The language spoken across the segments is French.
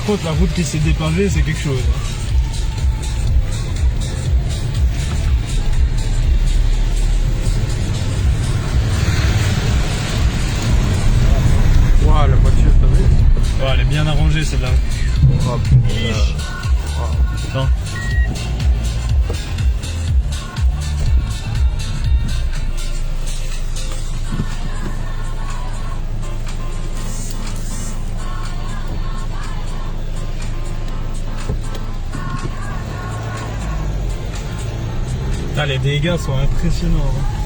Par contre, la route qui s'est dépavée, c'est quelque chose. Waouh, la voiture, t'as vu? Ouais, elle est bien arrangée celle-là. Oh putain. Putain. Putain, les dégâts sont impressionnants. Hein.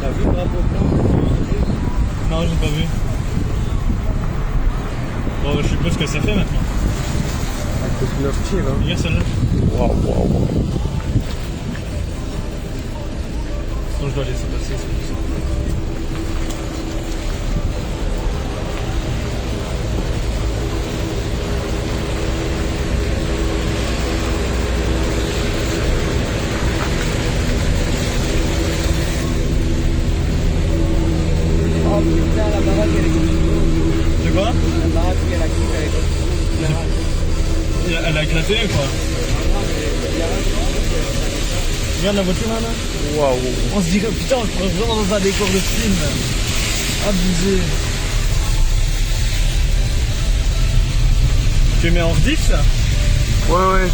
T'as vu le drapeau blanc? Non, j'ai pas vu. Bon, je suppose que ça fait maintenant. À cause de leur tir, hein. Regarde celle-là. Waouh, waouh, waouh. Sinon, je dois laisser passer, c'est pour ça. Oh putain, la baraque elle est comme De quoi? la baraque qui est la coupe elle est comme Elle a éclaté ou quoi? Regarde la voiture là. Waouh. On se dirait putain, on est vraiment dans un décor de film. Abusé. Tu mets en rediff ça? Ouais, ouais.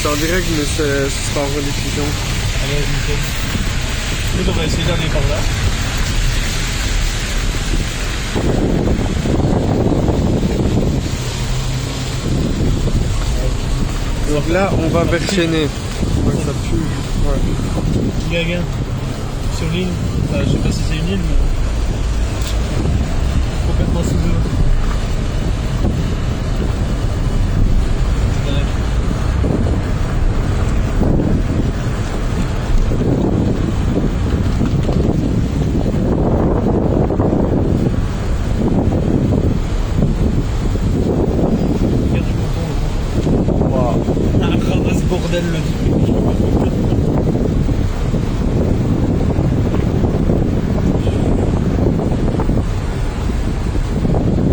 C'est en direct, mais ce sera en rediffusion. Allez, nickel. Écoute, on va essayer d'aller par là. Donc là, on va vers Chénet. Ouais, ça pue. Ouais. Regarde, sur l'île. Enfin, je sais pas si c'est une île, mais complètement sous l'eau. C'est dingue. Regarde du canton. Waouh. Un ramasse bordel le truc.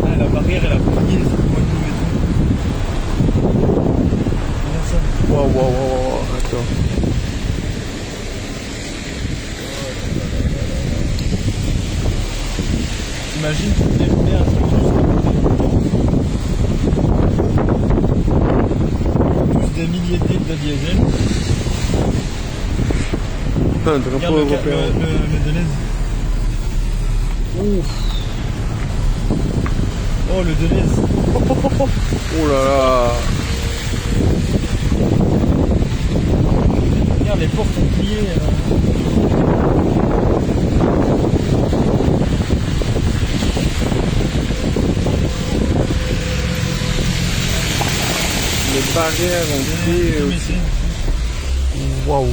Ah, la barrière elle a plié sur le moineau et tout. Regarde ça. Waouh, waouh, waouh. Attends. T'imagines tu te mets un truc juste des milliers de litres de diesel. Un drapeau Regarde européen. le Deleuze. Ouf. Oh le Deleuze. Oh là là. Regarde les portes ont plié. Les barrières ont plié aussi. Waouh.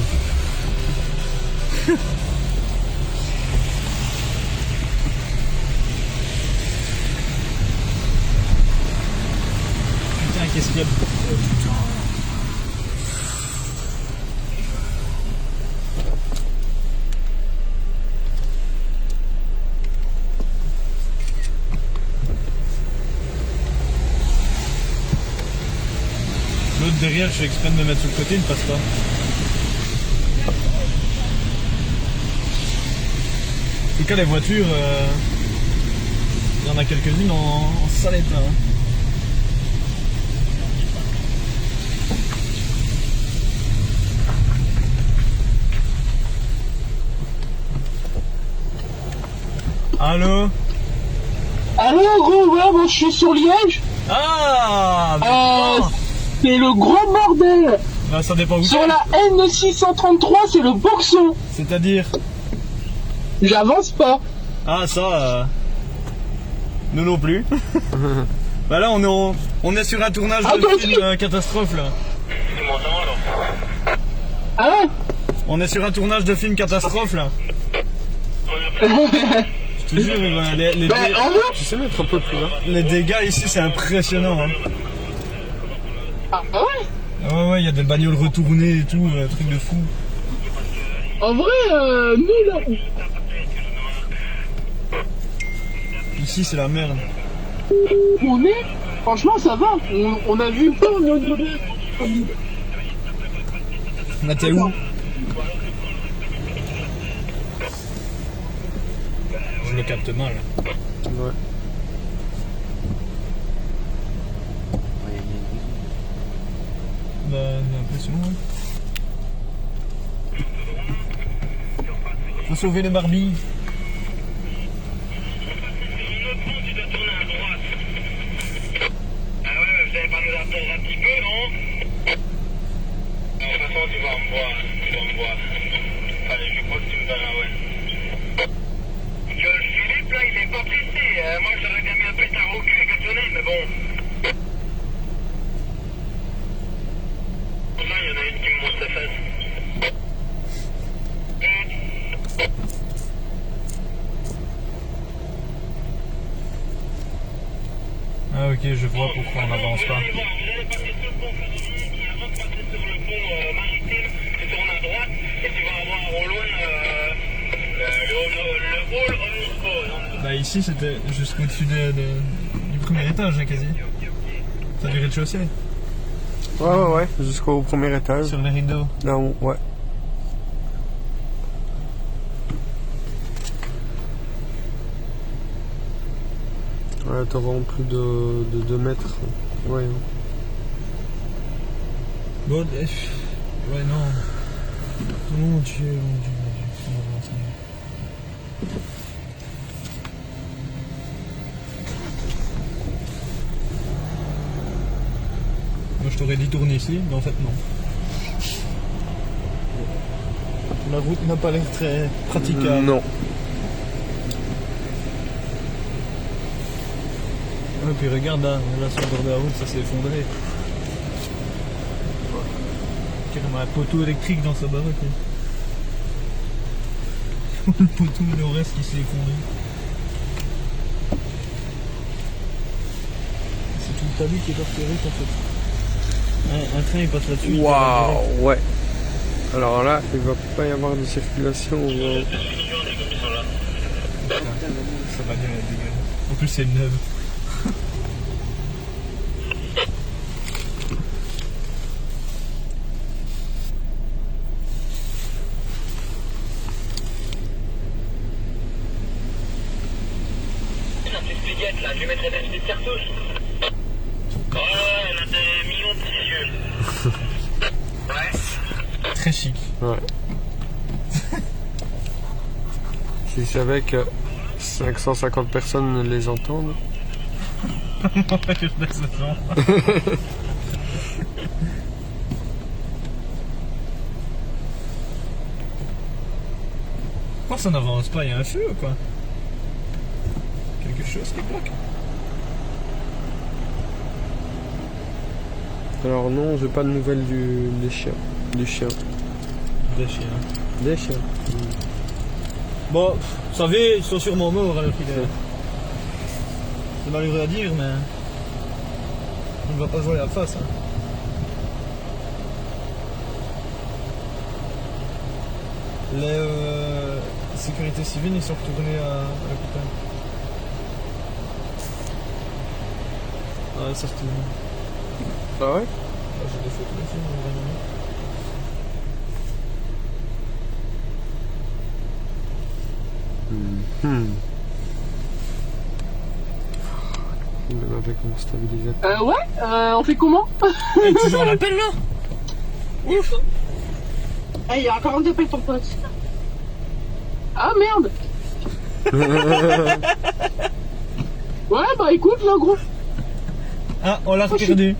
Putain qu'est-ce qu'il y a. L'autre derrière, je fais exprès de me mettre sur le côté, il ne passe pas. En tout cas, les voitures, il y en a quelques-unes en sale état. Hein. Allô? Allô gros, ouais, moi je suis sur Liège. Ah C'est le gros bordel. bah, ça dépend où Sur t'es. la N633, c'est le boxon. C'est-à-dire? J'avance pas. Ah ça, nous non plus. Bah là on est sur un tournage Ah, de toi film aussi catastrophe là. Hein? On est sur un tournage de film catastrophe là. Je te jure, Bah, en vrai, Tu sais mettre un peu plus là? les dégâts ici c'est impressionnant. Hein. ah ouais. Ouais, il y a des bagnoles retournées et tout, un truc de fou. En vrai, nul. Ici, c'est la merde. On est, franchement, ça va. On a vu pas, on est au niveau de... Là, t'es où? Je le capte mal. Ouais. Bah, j'ai l'impression, ouais. Faut sauver les Barbies. Ah ouais, vous allez pas nous attendre un petit peu, non? De toute façon, tu vas me voir, Allez, je crois que tu me donnes, ouais. Que le Philippe, là, il est pas pressé. Moi, j'aurais bien mis un pétard au cul et qu'à sonner, mais bon. Là, il y en a une qui me montre ses fesses. Ah ok, je vois pourquoi on n'avance pas. Vous allez passer sur le pont ferroviaire et avant de passer sur le pont maritime, tu tournes à droite et tu vas avoir au loin le hall omnisport. Bah ici c'était jusqu'au-dessus du premier étage, hein, quasi. Ça du rez-de-chaussée. Ouais, jusqu'au premier étage. Sur les rideaux. Là où, ouais. Ouais, t'as vraiment plus de 2 mètres. Ouais. Bon, ouais, non. Mon Dieu, mon Dieu, mon Dieu. On avance, moi, je t'aurais dit tourner ici, mais en fait, non. La route n'a pas l'air très praticable. Non. Ouais, puis regarde là sur le bord de la route, ça s'est effondré. Carrément un poteau électrique dans sa baraque. Hein. Le poteau, le reste qui s'est effondré. C'est tout le talus qui est parti avec en fait. Un train il passe là-dessus. Waouh, ouais. Alors là, il va pas y avoir de circulation. Ça va bien la dégueule. En plus c'est neuve. Là, je lui mettrai des petites cartouches. Oh, on a des millions de petits yeux. Ouais. Très chic. Ouais. Si je savais que 550 personnes les entendent. Que je baisse le son. Pourquoi ça n'avance pas? Il y a un feu ou quoi? Quelque chose qui bloque? Alors non, j'ai pas de nouvelles des chiens. Du chien. Des chiens. Des chiens. Bon, vous savez, ils sont sûrement morts alors qu'il est. C'est malheureux à dire, mais. On ne va pas jouer à la face. Hein. Les sécurités civiles, ils sont retournés à l'hôpital. Ah, ça se tourne. Ah ouais? Ah, j'ai des photos ici, on va regarder. Même avec mon stabilisateur. Ouais, on fait comment? Et toujours en appel là? Ouf. Ah, il y a encore un appel ton pote. Ah merde. Ouais, bah écoute, là, gros. Ah, on l'a perdu.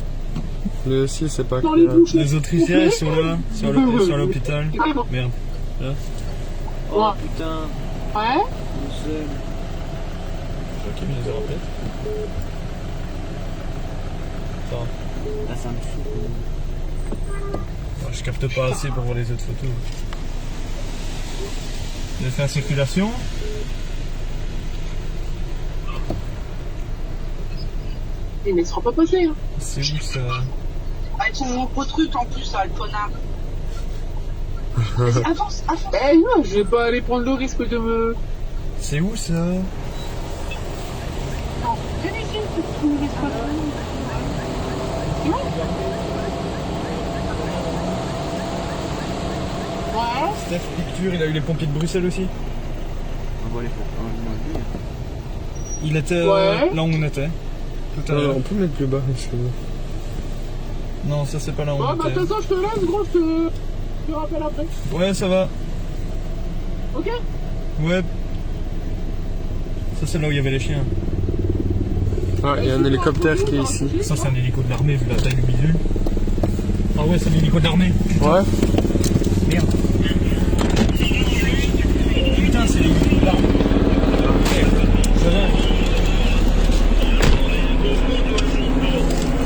Le 6, c'est pas Dans les clair. bouches. Les Autrichiens, ils sont là, sur l'hôpital. Carrément. Merde. Là. Ouais. Putain, Ouais. le seul. Ok, mais ils ont rappelé. Ça va. Là, ça me fout. Ouais, je capte pas assez pour voir les autres photos. Il a fait la circulation. Mais il ne sera pas passé. Hein. C'est où ça? Avec son gros truc en plus, là, le connard. Vas-y, avance, avance. Eh non, je vais pas aller prendre le risque de me... C'est où ça? Non, viens ici, tu me laisses pas. Non. Ouais. Steph Picture, il a eu les pompiers de Bruxelles aussi. On va les faire. Il était Ouais. là où on était. Tout à l'heure. On peut mettre plus bas, c'est bon. Non, ça c'est pas là où Ouais, on bah de était. toute façon, je te laisse, gros, je te rappelle après. Ouais, ça va. Ok? Ouais. Ça c'est là où il y avait les chiens. Ah, il y a un hélicoptère qui est ici. Ça c'est un hélico de l'armée vu la taille du bidule. Ah ouais, c'est un hélico de l'armée. Ouais. Merde. Putain, c'est l'hélico de l'armée. Je rêve.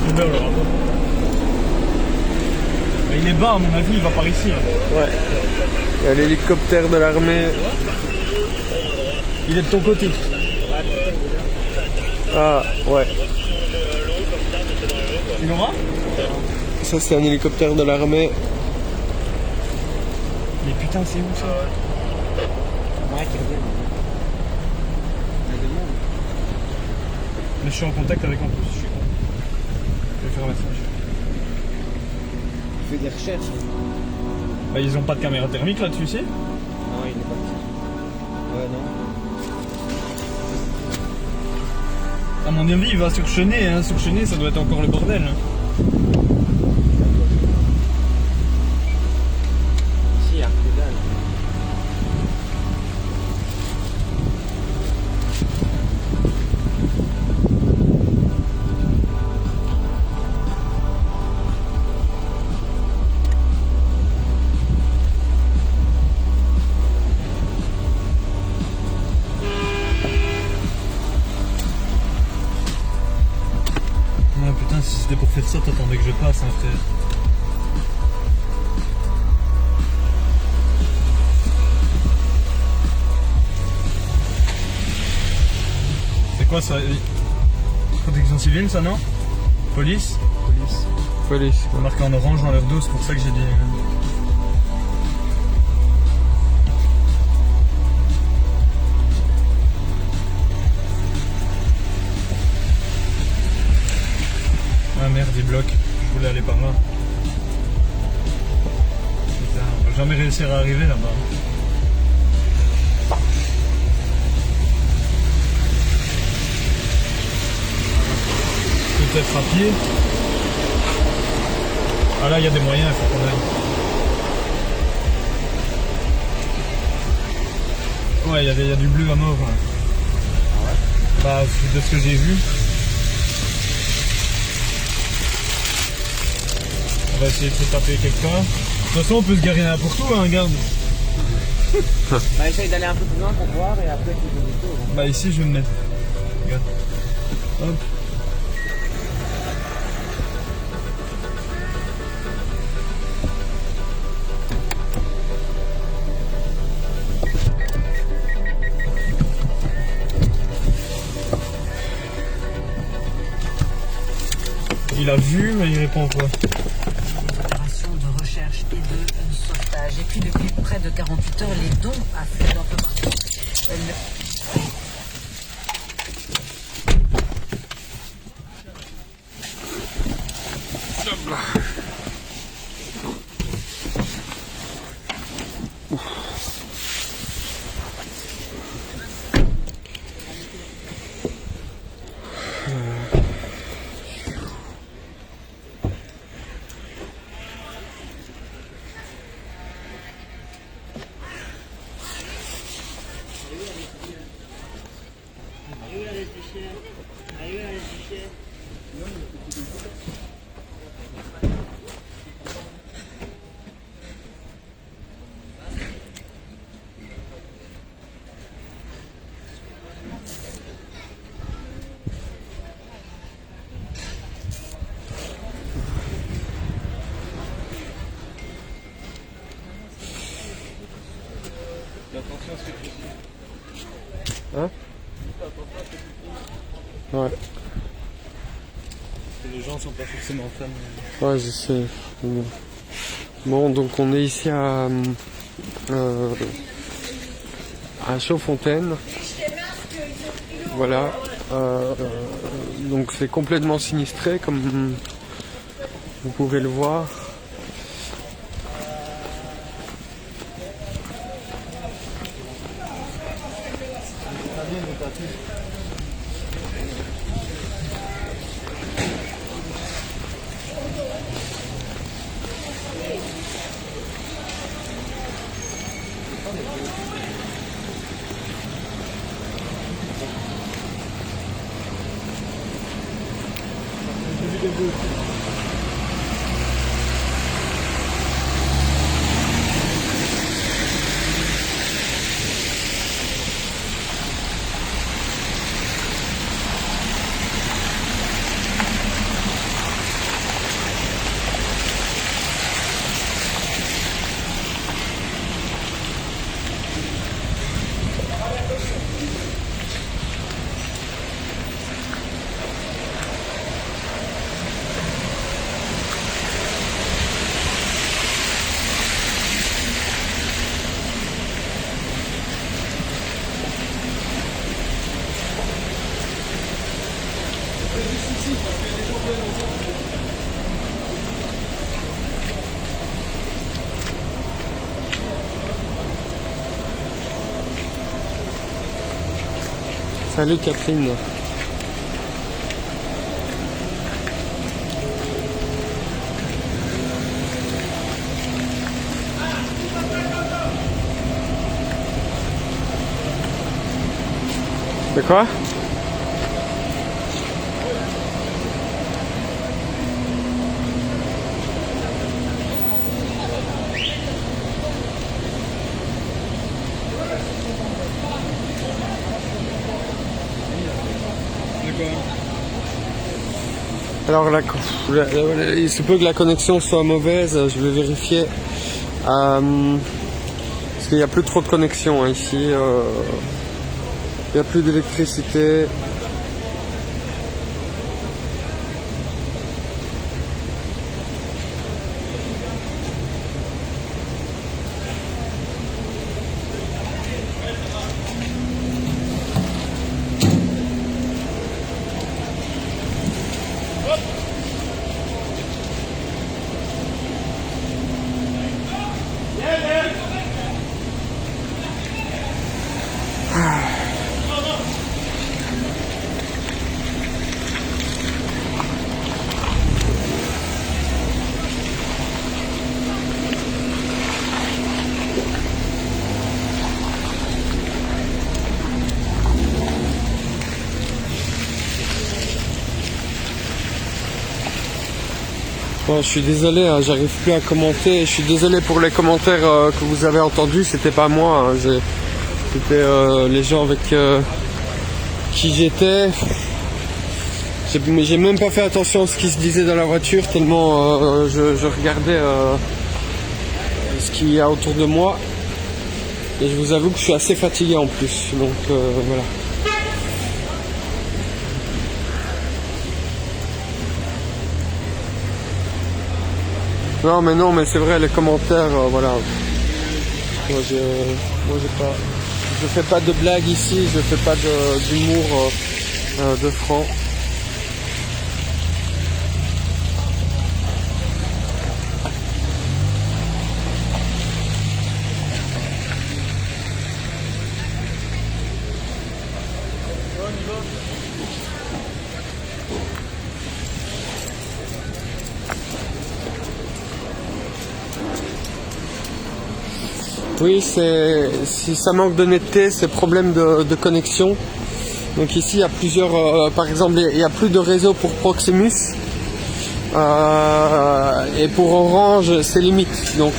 C'est bien, le rapport. Mais il est bas à mon avis, il va par ici. Hein. Ouais. Il y a l'hélicoptère de l'armée. Il est de ton côté. Ah, ouais. Tu l'auras? Ça, c'est un hélicoptère de l'armée. Mais putain, c'est où ça? Ouais, qui revient. Il y a des mondes. Mais je suis en contact avec en plus, je suis con. Je vais faire un message. Il fait des recherches. Bah ils ont pas de caméra thermique là-dessus, si? Non, il est parti. Ouais, non. À mon avis, il va sur Chenay, hein. Sur Chenay, ça doit être encore le bordel. Hein. Si, il y a que dalle. Ah putain, si c'était pour faire ça, t'attendais que je passe, hein, frère. C'est quoi ça? Protection civile, ça, non? Police? Police. Police. C'est marqué en orange dans leur dos, c'est pour ça que j'ai dit. Ah merde, il bloque. Je voulais aller par là. Putain, on va jamais réussir à arriver là-bas. Peut-être à pied. Ah là, il y a des moyens, il faut qu'on aille. Ouais, il y a du bleu à mort. Hein. Bah, de ce que j'ai vu. On va essayer de se taper quelque part. De toute façon, on peut se garer n'importe où, hein, garde. Bah, essaye d'aller un peu plus loin pour voir et après tu fais des tours. Bah, ici, je vais me mettre. Regarde. Hop. Il a vu, mais il répond pas. Opération de recherche et de sauvetage. Et puis depuis près de 48 heures, les dons affluent un peu partout. Hein? Ouais. C'est les gens sont pas forcément fans. Ouais, je sais. Bon, donc on est ici à Chaudfontaine. Voilà. Donc c'est complètement sinistré, comme vous pouvez le voir. Salut Catherine. C'est quoi ? Alors il se peut que la connexion soit mauvaise, je vais vérifier. Parce qu'il n'y a plus trop de connexion hein, ici. Il n'y a plus d'électricité. Bon, je suis désolé, hein, j'arrive plus à commenter. Je suis désolé pour les commentaires que vous avez entendus. C'était pas moi. Hein, c'était les gens avec qui j'étais. J'ai même pas fait attention à ce qui se disait dans la voiture tellement je regardais ce qu'il y a autour de moi. Et je vous avoue que je suis assez fatigué en plus. Donc voilà. Non mais c'est vrai, les commentaires, voilà. Moi je fais pas de blagues ici, je fais pas d'humour de franc. Oui, si ça manque d'honnêteté, c'est problème de connexion. Donc ici, il y a plusieurs, par exemple, il n'y a plus de réseau pour Proximus. Et pour Orange, c'est limite. Donc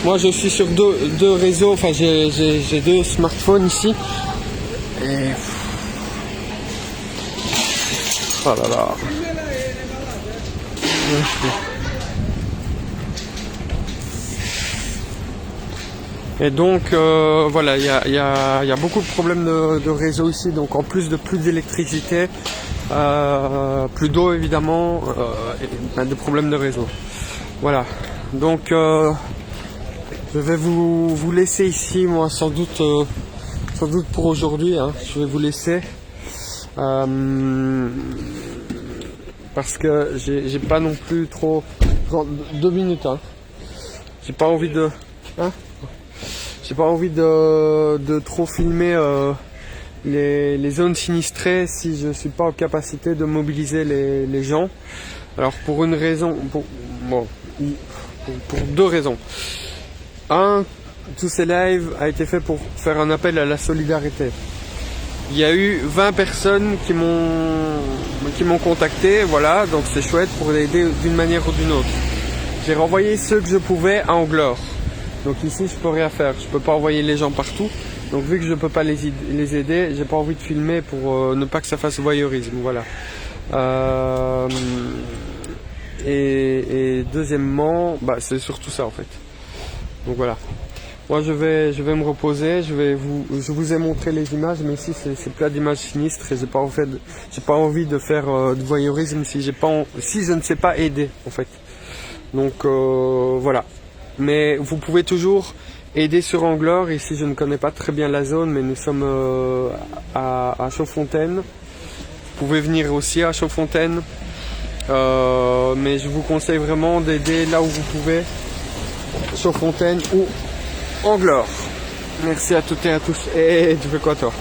moi, je suis sur deux réseaux, enfin j'ai deux smartphones ici. Et... oh là là. Et donc voilà, il y a beaucoup de problèmes de réseau ici, donc en plus de plus d'électricité, plus d'eau évidemment, et des problèmes de réseau. Voilà, donc je vais vous laisser ici, moi sans doute pour aujourd'hui, hein. Je vais vous laisser parce que j'ai pas non plus trop 2 minutes, hein. J'ai pas envie de trop filmer les zones sinistrées si je suis pas en capacité de mobiliser les gens. Alors pour une raison, pour 2 raisons. Tous ces lives a été fait pour faire un appel à la solidarité. Il y a eu 20 personnes qui m'ont contacté, voilà, donc c'est chouette pour aider d'une manière ou d'une autre. J'ai renvoyé ceux que je pouvais à Anglore. Donc ici je peux rien faire, je peux pas envoyer les gens partout. Donc vu que je peux pas les aider, j'ai pas envie de filmer pour ne pas que ça fasse voyeurisme, voilà. Et deuxièmement, c'est surtout ça en fait. Donc voilà. Moi je vais me reposer, je vous ai montré les images, mais ici c'est plein d'images sinistres et j'ai pas envie de faire de voyeurisme si je ne sais pas aider en fait. Donc voilà. Mais vous pouvez toujours aider sur Anglore. Ici je ne connais pas très bien la zone, mais nous sommes à Chaudfontaine. Vous pouvez venir aussi à Chaudfontaine. Mais je vous conseille vraiment d'aider là où vous pouvez, Chaudfontaine ou Anglore. Merci à toutes et à tous. Et tu fais quoi toi ?